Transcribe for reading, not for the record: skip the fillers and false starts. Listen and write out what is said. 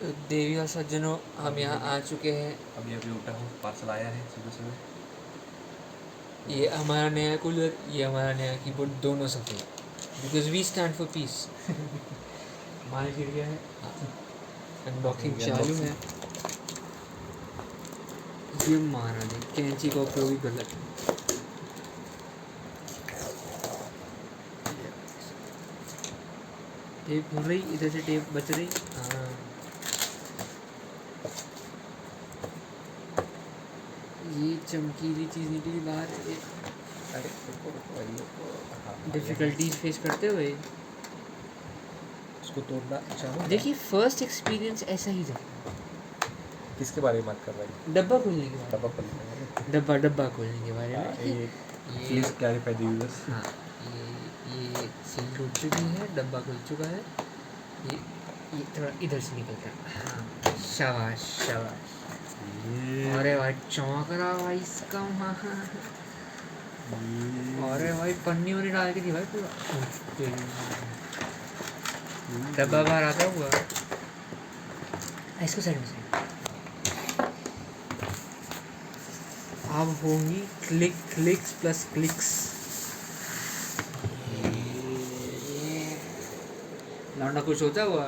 देवी और सज्जनों, हम यहाँ आ चुके हैं। अभी उठा हूँ, पार्सल आया है सुबह सुबह। ये हमारा नया कूलर, ये हमारा नया कीबोर्ड, दोनों सफ़ेद, because we stand for peace. माल गिर गया है, अनबॉक्सिंग चालू है। ये मारा नहीं, कैंची का उपयोग ही गलत है। टेप हो रही, इधर से टेप बच रही। हाँ, ये चमकीली चीज़ निकली बाहर। अरे रुको हाँ, डिफ़िकल्टीज फेस करते हुए उसको तोड़ना चाहो। देखिए, फर्स्ट एक्सपीरियंस ऐसा ही था। किसके बारे में बात कर रहा है? डब्बा खोलने के बारे डब्बा में, खोलने डब्बा खोलने के बारे में। Please clarify the users. हाँ, ये सील टूट चुकी है, डब्बा खुल चुका है। ये थोड़ा इधर से निकल कर। हाँ, शाबाश शाबाश। अरे भाई चौंक रहा भाई इसका। हाँ, अरे भाई पन्नी वन्नी डाल के दी भाई पूरा। डब्बा बाहर आता हुआ। इसको साइड में से। अब होंगी क्लिक्स प्लस क्लिक्स। लौंडा कुछ होता हुआ।